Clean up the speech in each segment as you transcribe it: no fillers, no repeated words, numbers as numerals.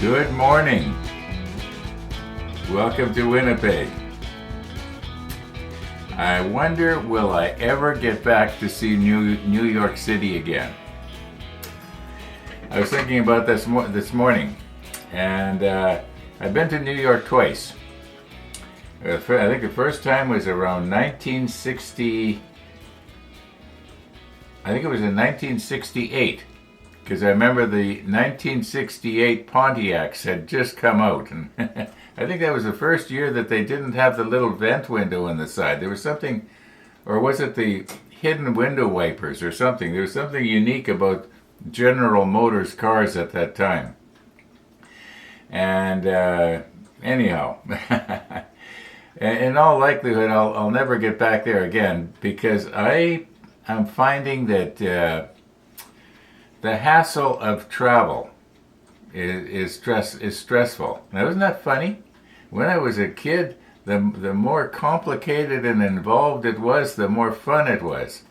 Good morning. Welcome to Winnipeg. I wonder, will I ever get back to see New York City again? I was thinking about this morning, and I've been to New York twice. I think the first time was around 1960. I think it was in 1968. Because I remember the 1968 Pontiacs had just come out, and I think that was the first year that they didn't have the little vent window on the side. There was something, or was it the hidden window wipers or something? There was something unique about General Motors cars at that time. And anyhow, in all likelihood, I'll never get back there again because I'm finding that the hassle of travel is stressful. Now, isn't that funny? When I was a kid, the more complicated and involved it was, the more fun it was.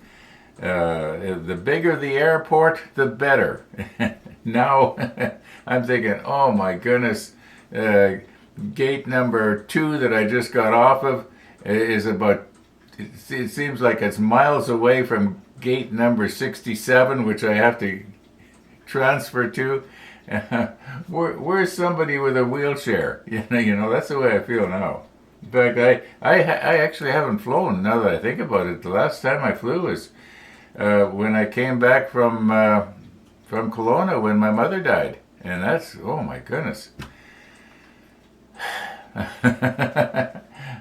The bigger the airport, the better. Now, I'm thinking, oh my goodness, gate number 2 that I just got off of is about, it seems like it's miles away from gate number 67, which I have to transfer to. Where's somebody with a wheelchair? You know, that's the way I feel now. In fact, I actually haven't flown now that I think about it. The last time I flew was when I came back from Kelowna when my mother died, and that's, oh my goodness.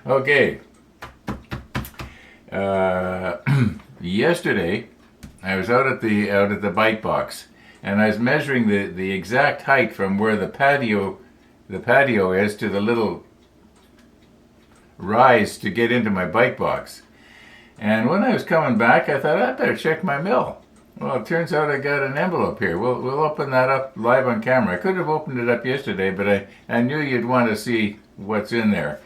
Okay. Yesterday, I was out at the bike box, and I was measuring the exact height from where the patio is to the little rise to get into my bike box. And when I was coming back, I thought I better check my mail. Well, it turns out I got an envelope here. We'll open that up live on camera. I could have opened it up yesterday, but I knew you'd want to see what's in there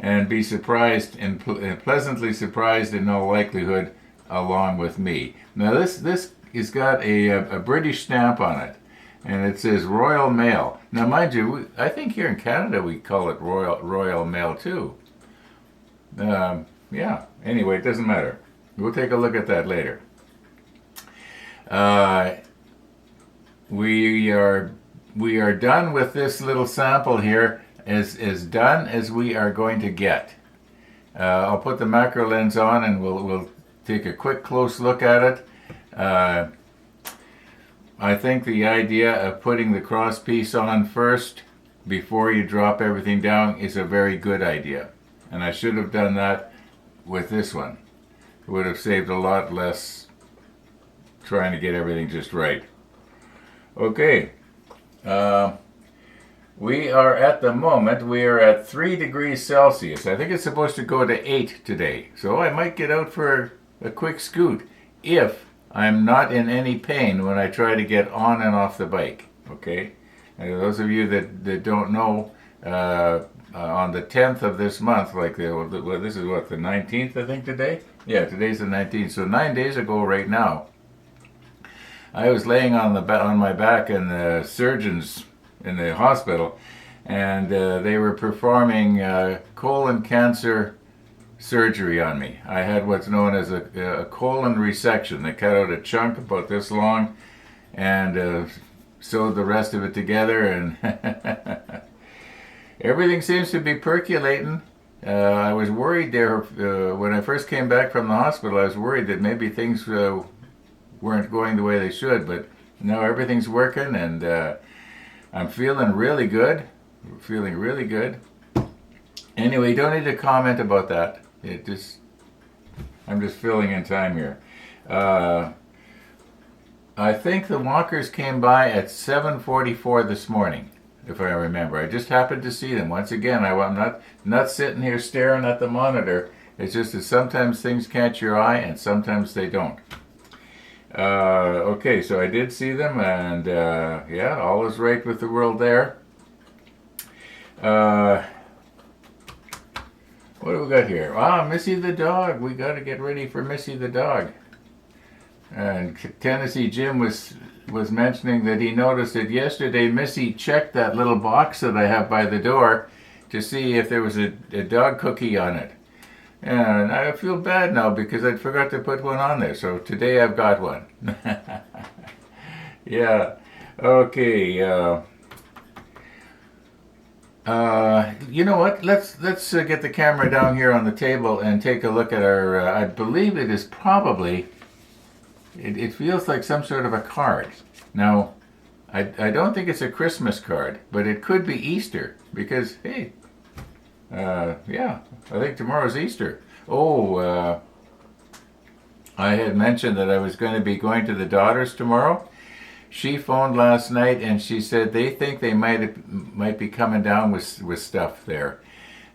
and be surprised and pleasantly surprised in all likelihood along with me. Now this has got a British stamp on it, and it says Royal Mail. Now mind you, I think here in Canada we call it Royal Mail too. Yeah, anyway, it doesn't matter. We'll take a look at that later. We are done with this little sample here, as done as we are going to get. I'll put the macro lens on and we'll take a quick close look at it. I think the idea of putting the cross piece on first before you drop everything down is a very good idea, and I should have done that with this one. It would have saved a lot less trying to get everything just right. Okay, we are at the moment, we are at 3 degrees Celsius. I think it's supposed to go to 8 today, so I might get out for a quick scoot if I'm not in any pain when I try to get on and off the bike. Okay, and those of you that don't know, on the 10th of this month, like this is what, the 19th, I think, today? Yeah, today's the 19th. So 9 days ago right now, I was laying on my back in the surgeons in the hospital, and they were performing colon cancer surgery on me. I had what's known as a colon resection. They cut out a chunk about this long and sewed the rest of it together, and everything seems to be percolating. I was worried there when I first came back from the hospital. I was worried that maybe things weren't going the way they should, but no, everything's working, and I'm feeling really good. Feeling really good. Anyway, you don't need to comment about that. I'm just filling in time here. I think the walkers came by at 7:44 this morning, if I remember. I just happened to see them. Once again, I'm not sitting here staring at the monitor. It's just that sometimes things catch your eye and sometimes they don't. Okay, so I did see them, and yeah, all is right with the world there. What do we got here? Missy the dog. We got to get ready for Missy the dog. And Tennessee Jim was was mentioning that he noticed that yesterday Missy checked that little box that I have by the door to see if there was a dog cookie on it. And I feel bad now because I forgot to put one on there. So today I've got one. Yeah. Okay. You know what? Let's get the camera down here on the table and take a look at our. I believe it is probably. It feels like some sort of a card. Now, I don't think it's a Christmas card, but it could be Easter because hey, yeah, I think tomorrow's Easter. Oh, I had mentioned that I was going to be going to the Daughters tomorrow. She phoned last night and she said they think they might be coming down with stuff there.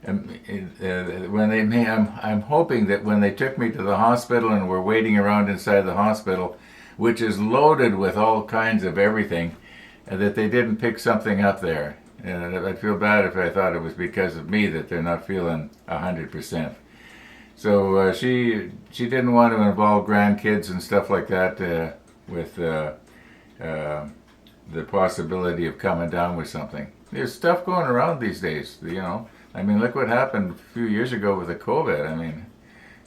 When they may, I'm hoping that when they took me to the hospital and we're waiting around inside the hospital, which is loaded with all kinds of everything, that they didn't pick something up there. And I'd feel bad if I thought it was because of me that they're not feeling 100%. So she didn't want to involve grandkids and stuff like that with the possibility of coming down with something. There's stuff going around these days, you know. I mean, look what happened a few years ago with the COVID. I mean,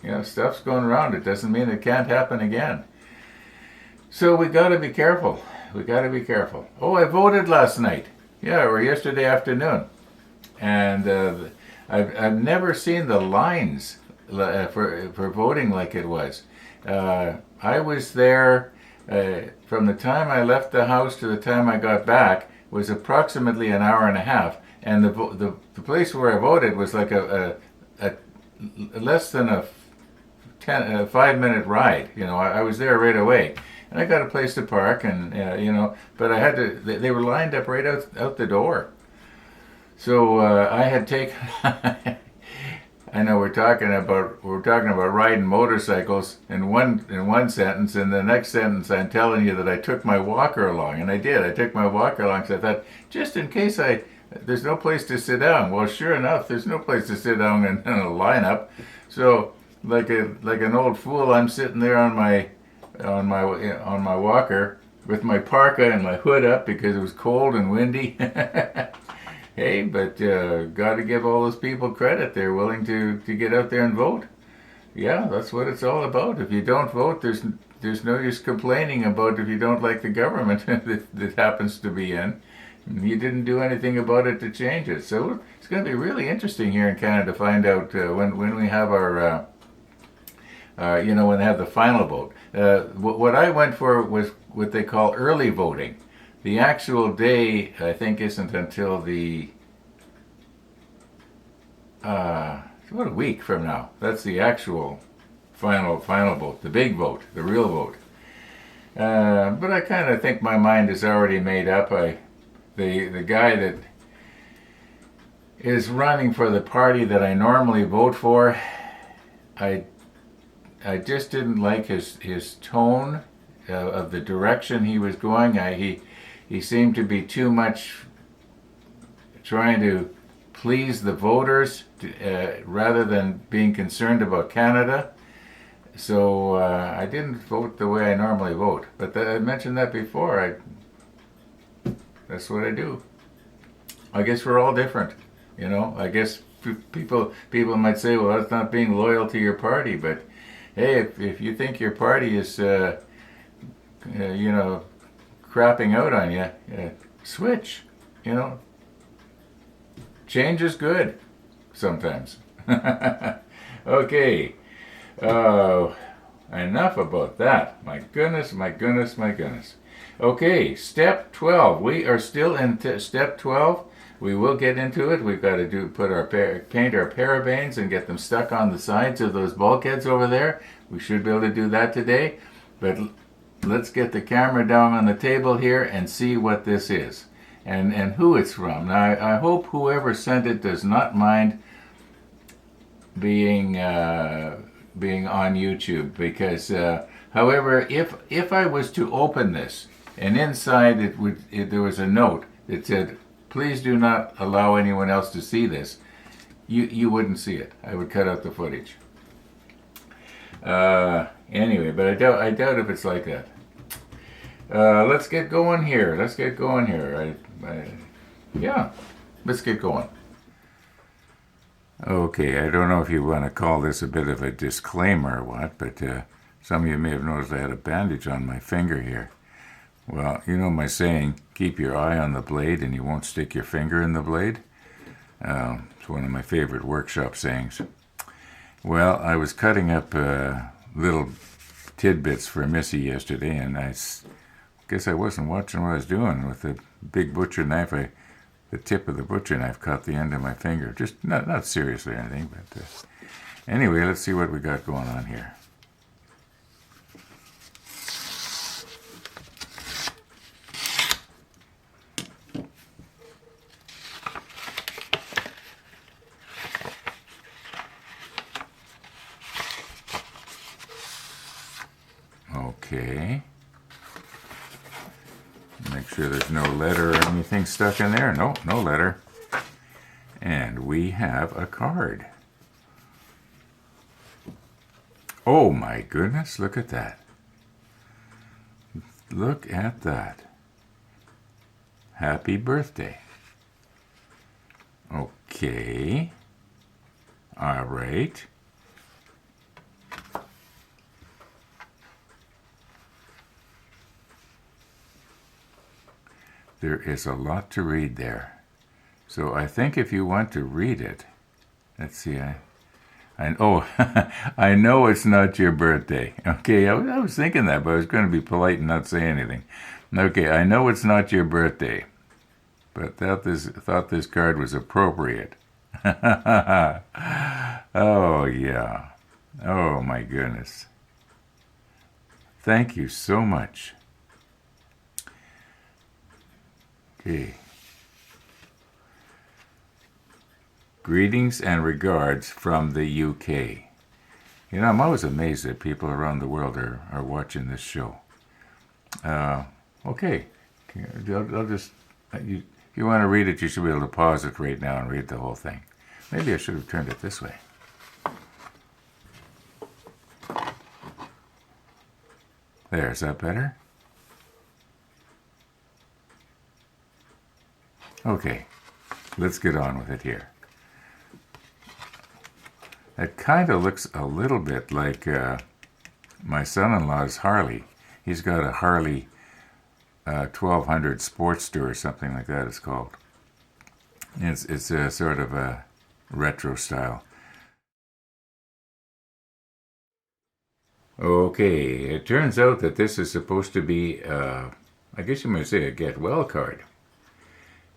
you know, stuff's going around. It doesn't mean it can't happen again. So we got to be careful. We got to be careful. Oh, I voted last night. Yeah, or yesterday afternoon. And I've never seen the lines for voting like it was. I was there from the time I left the house to the time I got back was approximately an hour and a half. And the place where I voted was like a less than a 5-minute ride. You know, I was there right away, and I got a place to park, and you know, but I had to. They were lined up right out the door. So I had taken. I know we're talking about riding motorcycles in one sentence, and the next sentence I'm telling you that I took my walker along, and I did. I took my walker along because I thought just in case there's no place to sit down. Well, sure enough, there's no place to sit down in a lineup. So, like an old fool, I'm sitting there on my walker with my parka and my hood up because it was cold and windy. Hey, but got to give all those people credit. They're willing to get out there and vote. Yeah, that's what it's all about. If you don't vote, there's no use complaining about if you don't like the government that happens to be in. You didn't do anything about it to change it. So it's going to be really interesting here in Canada to find out when we have our, you know, when they have the final vote. What I went for was what they call early voting. The actual day, I think, isn't until about a week from now. That's the actual final vote, the big vote, the real vote. But I kind of think my mind is already made up. The guy that is running for the party that I normally vote for, I just didn't like his tone of the direction he was going. He seemed to be too much trying to please the voters rather than being concerned about Canada. So I didn't vote the way I normally vote. But I mentioned that before. That's what I do. I guess we're all different, you know. I guess people might say, well, that's not being loyal to your party. But hey, if you think your party is, you know, crapping out on you, switch. You know, change is good sometimes. Okay. Enough about that. My goodness, my goodness, my goodness. Okay, step 12. We are still in step 12. We will get into it. We've got to paint our parabens and get them stuck on the sides of those bulkheads over there. We should be able to do that today. But let's get the camera down on the table here and see what this is and who it's from. Now, I hope whoever sent it does not mind being on YouTube because, however, if I was to open this and inside there was a note that said, please do not allow anyone else to see this, you wouldn't see it. I would cut out the footage. Anyway, but I doubt if it's like that. Let's get going here. Let's get going here. Yeah, let's get going. Okay, I don't know if you want to call this a bit of a disclaimer or what, but some of you may have noticed I had a bandage on my finger here. Well, you know my saying, keep your eye on the blade and you won't stick your finger in the blade? It's one of my favorite workshop sayings. Well, I was cutting up little tidbits for Missy yesterday, and I guess I wasn't watching what I was doing with the big butcher knife. The tip of the butcher knife caught the end of my finger. Just not seriously or anything, but anyway, let's see what we got going on here. Okay. Make sure there's no letter or anything stuck in there. No, no letter. And we have a card. Oh my goodness, look at that. Look at that. Happy birthday. Okay. All right. There is a lot to read there. So I think if you want to read it, let's see, oh, I know it's not your birthday. Okay, I was thinking that, but I was going to be polite and not say anything. Okay, I know it's not your birthday, but thought this card was appropriate. Oh, yeah. Oh, my goodness. Thank you so much. Okay. Greetings and regards from the UK. You know, I'm always amazed that people around the world are watching this show. Okay. I'll just, if you want to read it, you should be able to pause it right now and read the whole thing. Maybe I should have turned it this way. There, is that better? Okay, let's get on with it here. It kind of looks a little bit like my son-in-law's Harley. He's got a Harley 1200 Sportster or something like that it's called. It's a sort of a retro style. Okay, it turns out that this is supposed to be, I guess you might say, a get well card.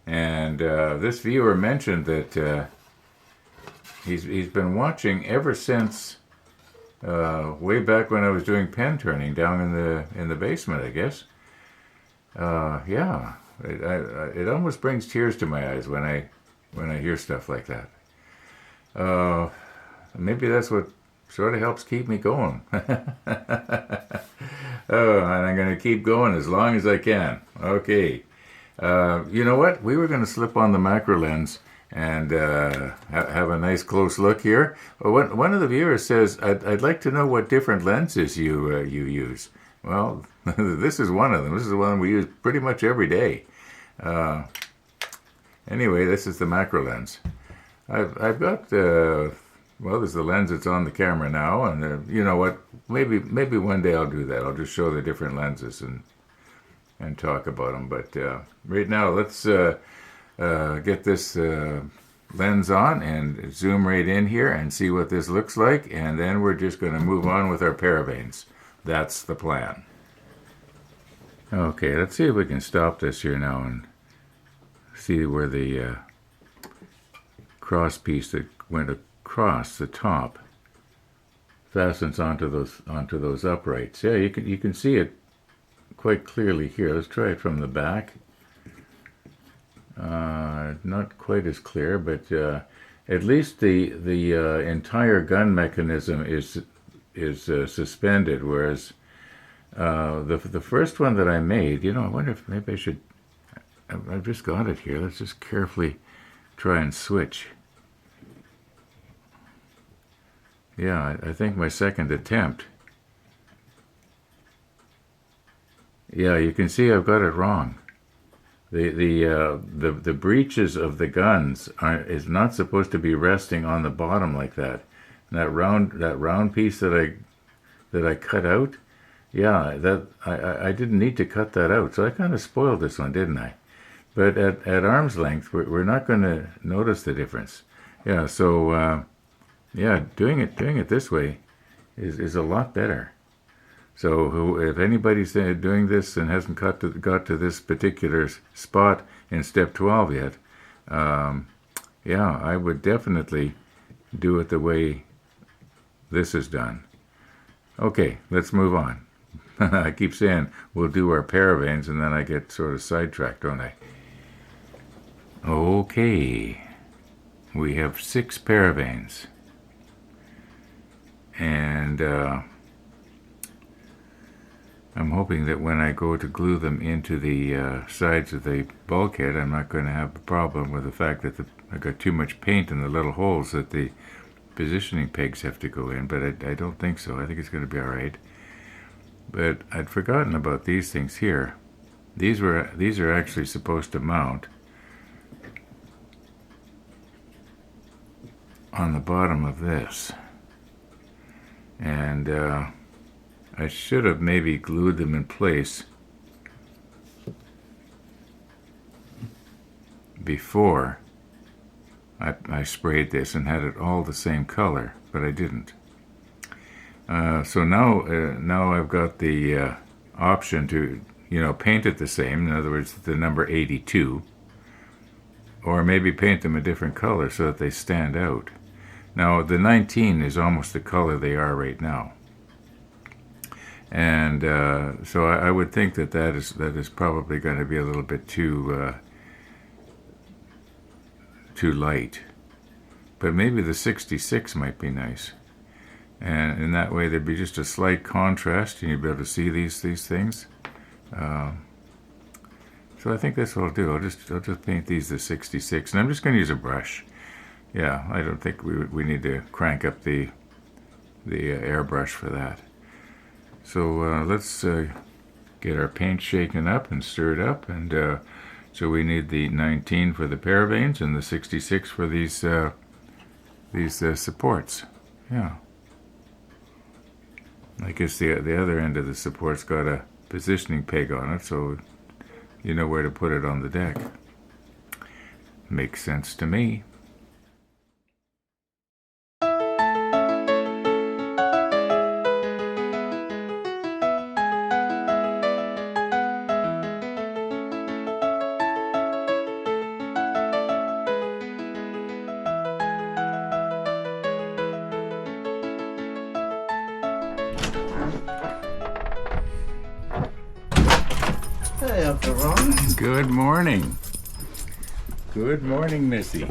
And this viewer mentioned that he's been watching ever since way back when I was doing pen turning down in the basement, I guess. Yeah, it almost brings tears to my eyes when I hear stuff like that. Maybe that's what sort of helps keep me going. Oh, and I'm going to keep going as long as I can. Okay. You know what? We were going to slip on the macro lens and have a nice close look here. One of the viewers says, I'd like to know what different lenses you use. Well, this is one of them. This is the one we use pretty much every day. Anyway, this is the macro lens. I've got, well, there's the lens that's on the camera now, and you know what? Maybe one day I'll do that. I'll just show the different lenses and talk about them. But right now, let's get this lens on and zoom right in here and see what this looks like, and then we're just going to move on with our paravanes. That's the plan. Okay, let's see if we can stop this here now and see where the cross piece that went across the top fastens onto those uprights. Yeah, you can see it quite clearly here. Let's try it from the back. Not quite as clear, but at least the entire gun mechanism is suspended, whereas the first one that I made, you know, I wonder if maybe I should. I've just got it here. Let's just carefully try and switch. Yeah, I think my second attempt. Yeah, you can see I've got it wrong. The breeches of the guns is not supposed to be resting on the bottom like that. And that round piece that I cut out, yeah, that I didn't need to cut that out. So I kind of spoiled this one, didn't I? But at arm's length, we're not going to notice the difference. Yeah, so yeah, doing it this way is a lot better. So if anybody's doing this and hasn't got to this particular spot in step 12 yet, yeah, I would definitely do it the way this is done. Okay, let's move on. I keep saying we'll do our paravanes, and then I get sort of sidetracked, don't I? Okay, we have 6 paravanes. And I'm hoping that when I go to glue them into the sides of the bulkhead, I'm not going to have a problem with the fact that I got too much paint in the little holes that the positioning pegs have to go in, but I don't think so. I think it's going to be all right. But I'd forgotten about these things here. These are actually supposed to mount on the bottom of this. And I should have maybe glued them in place before I sprayed this and had it all the same color, but I didn't. So now I've got the option to, paint it the same, in other words, the number 82, or maybe paint them a different color so that they stand out. Now, the 19 is almost the color they are right now. And so I would think that is probably going to be a little bit too light. But maybe the 66 might be nice. And in that way, there'd be just a slight contrast, and you'd be able to see these things. So I think that's what I'll do. I'll just paint these the 66, and I'm just going to use a brush. Yeah, I don't think we need to crank up the airbrush for that. So let's get our paint shaken up and stirred up, and so we need the 19 for the paravanes and the 66 for these supports. Yeah. I guess the other end of the support's got a positioning peg on it, so you know where to put it on the deck. Makes sense to me. Hey, Uncle Ron. Good morning. Good morning, Missy.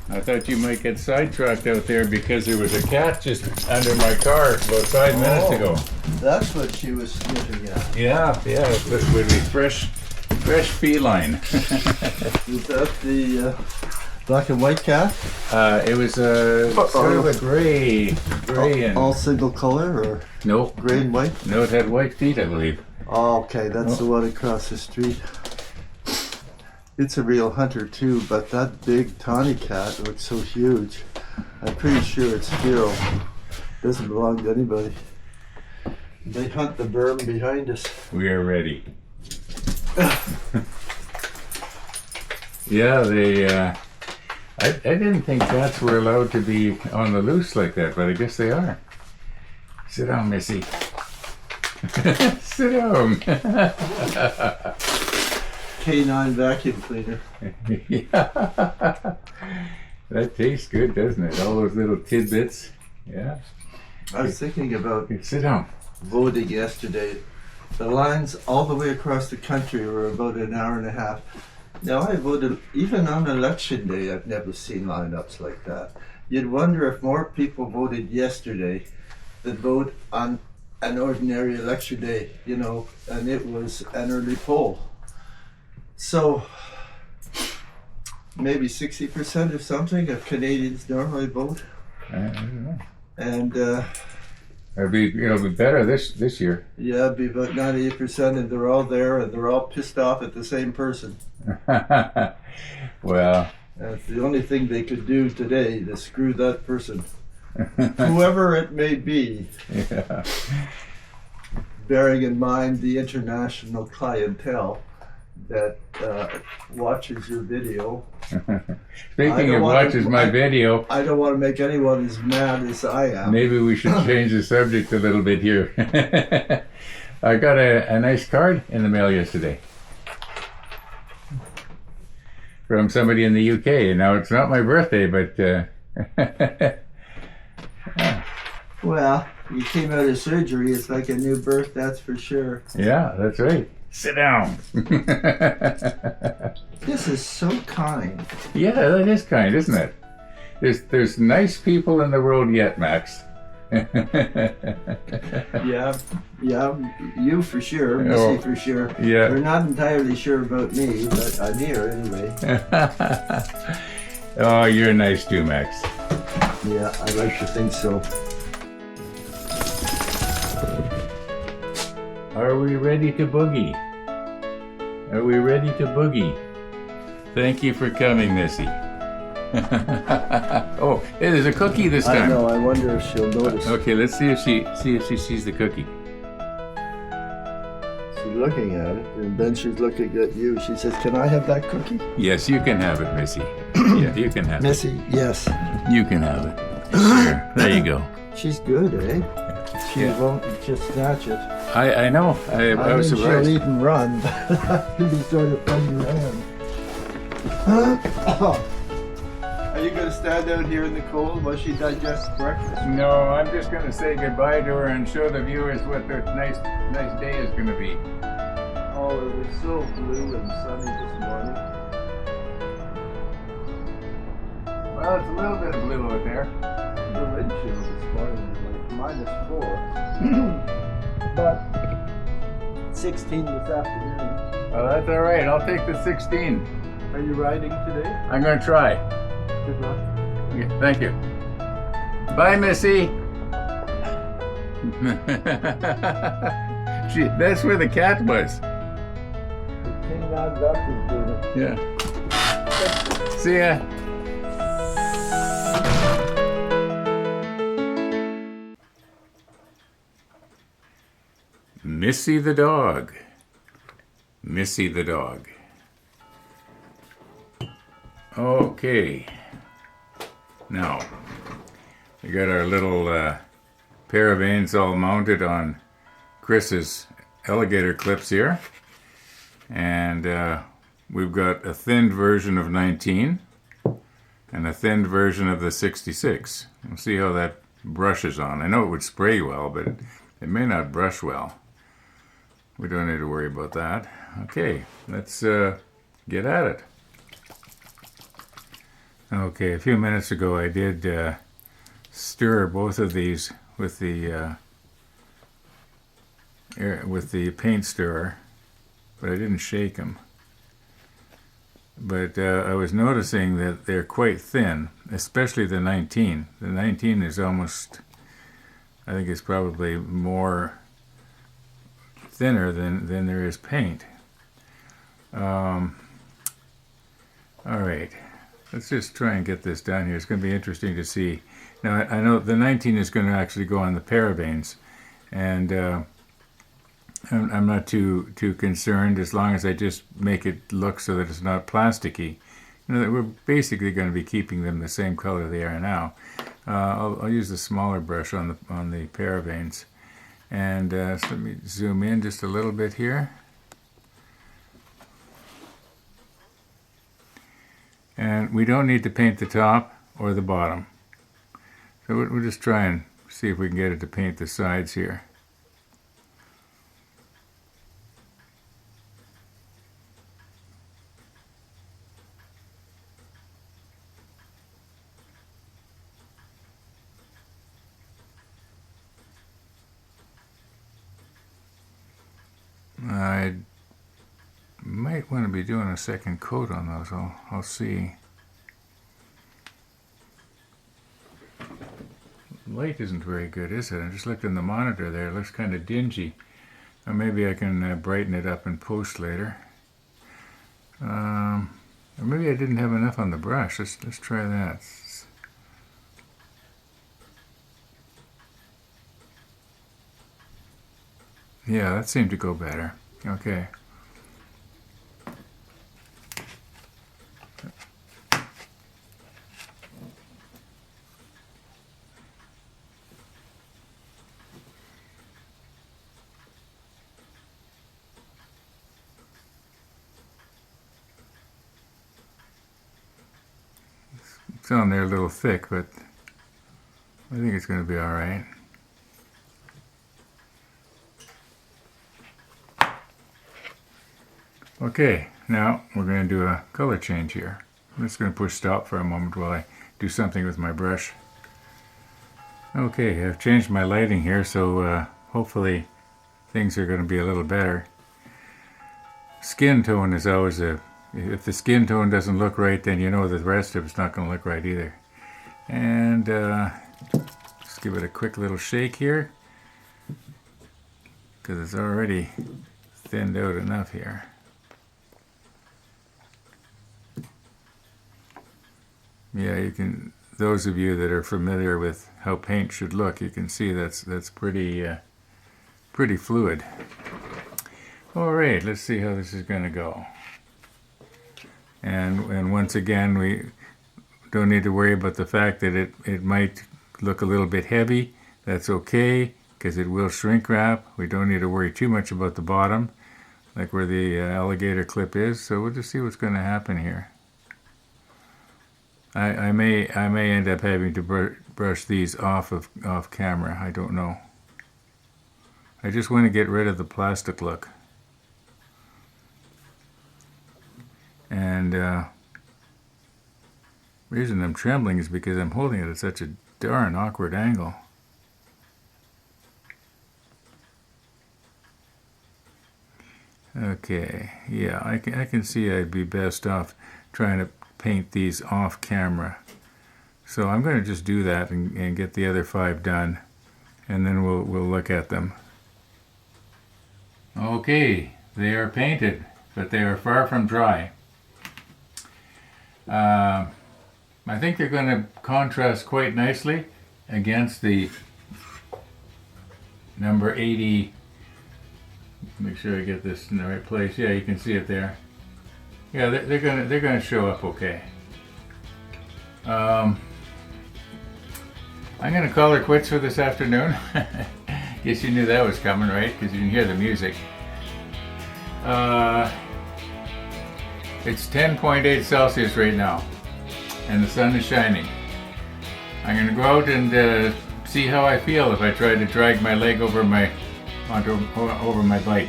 I thought you might get sidetracked out there because there was a cat just under my car about 5 minutes ago. That's what she was sniffing at. Yeah, this would be fresh feline. Is that the black and white cat? It was sort of a gray and all single color, or nope, gray and white? No, it had white feet, I believe. Oh, okay, that's the one across the street. It's a real hunter too, but that big tawny cat looks so huge. I'm pretty sure it's feral. Doesn't belong to anybody. They hunt the berm behind us. We are ready. Yeah, I didn't think cats were allowed to be on the loose like that, but I guess they are. Sit down, Missy. Sit down. Canine vacuum cleaner. Yeah. That tastes good, doesn't it? All those little tidbits. Yeah. I was thinking about Sit down. voting yesterday. The lines all the way across the country were about an hour and a half. Now, I voted, even on election day, I've never seen lineups like that. You'd wonder if more people voted yesterday than vote on an ordinary election day, and it was an early poll. So, maybe 60% or something of Canadians normally vote. I don't know. And It'll be better this year. Yeah, it'd be about 98%, and they're all there, and they're all pissed off at the same person. Well, That's the only thing they could do today to screw that person, whoever it may be. yeah. Bearing in mind the international clientele that watches your video. Speaking of watches my video, I don't want to make anyone as mad as I am. maybe we should change the subject a little bit here. I got a nice card in the mail yesterday from somebody in the UK. Now, it's not my birthday, but Well, you came out of surgery. It's like a new birth, that's for sure. yeah, that's right. Sit down. This is so kind. Yeah, that is kind, isn't it? There's nice people in the world yet, Max. Yeah, you for sure, Missy for sure. Yeah. We're not entirely sure about me, but I'm here anyway. Oh, you're nice too, Max. Yeah, I like to think so. Are we ready to boogie? Are we ready to boogie? Thank you for coming, Missy. Oh, hey, there's a cookie this time. I know. I wonder if she'll notice. Okay, let's see if she sees the cookie. She's looking at it, and then she's looking at you. She says, "Can I have that cookie?" Yes, you can have it, Missy. Yeah, you can have Missy, yes. it. You can have it. Sure. There you go. She's good, eh? She Yeah. won't just snatch it. I know. I was she'll surprised. eat and run. That'll be sort of from your hand. Are you going to stand out here in the cold while she digests breakfast? No, I'm just going to say goodbye to her and show the viewers what their nice day is going to be. Oh, it was so blue and sunny this morning. Well, it's a little bit of blue out there. The wind chill this morning was like -4. But 16 this afternoon. Well, that's all right. I'll take the 16. Are you riding today? I'm going to try. Good luck. Yeah, thank you. Bye, Missy. That's where the cat was. The King on up is doing it. Yeah. See ya. Missy the dog. Missy the dog. Okay. Now, we got our little paravanes all mounted on Chris's alligator clips here. And we've got a thinned version of 19 and a thinned version of the 66. We'll see how that brushes on. I know it would spray well, but it may not brush well. We don't need to worry about that. Okay, let's get at it. Okay, a few minutes ago I did stir both of these with the paint stirrer, but I didn't shake them. But I was noticing that they're quite thin, especially the 19. The 19 is almost, I think it's probably more thinner than there is paint. All right, let's just try and get this down here. It's going to be interesting to see. Now, I know the 19 is going to actually go on the paravanes, and I'm not too concerned as long as I just make it look so that it's not plasticky. You know, we're basically going to be keeping them the same color they are now. I'll use the smaller brush on the paravanes. And so let me zoom in just a little bit here. And we don't need to paint the top or the bottom. So we'll just try and see if we can get it to paint the sides here. I might want to be doing a second coat on those. I'll see. light isn't very good, is it? I just looked in the monitor there. It looks kind of dingy. Or maybe I can brighten it up in post later. Or maybe I didn't have enough on the brush. Let's try that. Yeah, that seemed to go better. Okay. It's on there a little thick, but I think it's going to be all right. Okay, now we're going to do a color change here. I'm just going to push stop for a moment while I do something with my brush. Okay, I've changed my lighting here, so hopefully things are going to be a little better. Skin tone is always if the skin tone doesn't look right, then you know the rest of it's not going to look right either. And just give it a quick little shake here, because it's already thinned out enough here. Yeah, you can. Those of you that are familiar with how paint should look, you can see that's pretty fluid. All right, let's see how this is going to go. And once again, we don't need to worry about the fact that it might look a little bit heavy. That's okay, because it will shrink wrap. We don't need to worry too much about the bottom, like where the alligator clip is. So we'll just see what's going to happen here. I may end up having to brush these off camera. I don't know. I just want to get rid of the plastic look. And the reason I'm trembling is because I'm holding it at such a darn awkward angle. Okay, yeah, I can see I'd be best off trying to paint these off camera. So I'm going to just do that and get the other 5 done, and then we'll look at them. Okay, they are painted, but they are far from dry. I think they're going to contrast quite nicely against the number 80. Make sure I get this in the right place. Yeah, you can see it there. Yeah, they're gonna show up okay. I'm gonna call her quits for this afternoon. Guess you knew that was coming, right? Because you can hear the music. It's 10.8 Celsius right now, and the sun is shining. I'm gonna go out and see how I feel if I try to drag my leg over my bike.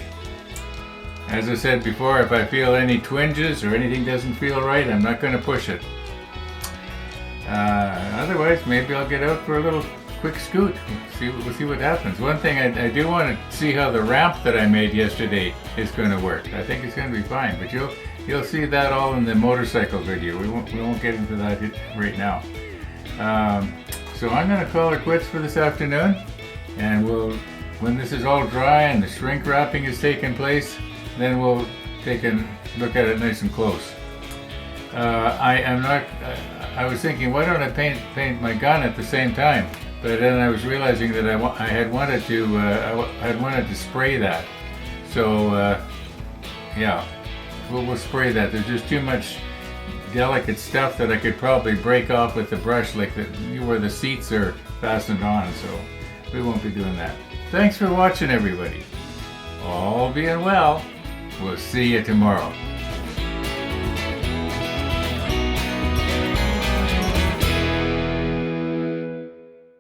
As I said before, if I feel any twinges or anything doesn't feel right, I'm not going to push it. Otherwise, maybe I'll get out for a little quick scoot. We'll see what happens. One thing I do want to see how the ramp that I made yesterday is going to work. I think it's going to be fine, but you'll see that all in the motorcycle video. We won't get into that right now. So I'm going to call her quits for this afternoon, and when this is all dry and the shrink wrapping is taking place, then we'll take a look at it nice and close. I was thinking, why don't I paint my gun at the same time? But then I was realizing that I had wanted to spray that. So yeah, we'll spray that. There's just too much delicate stuff that I could probably break off with the brush, like where the seats are fastened on. So we won't be doing that. Thanks for watching, everybody. All being well, we'll see you tomorrow.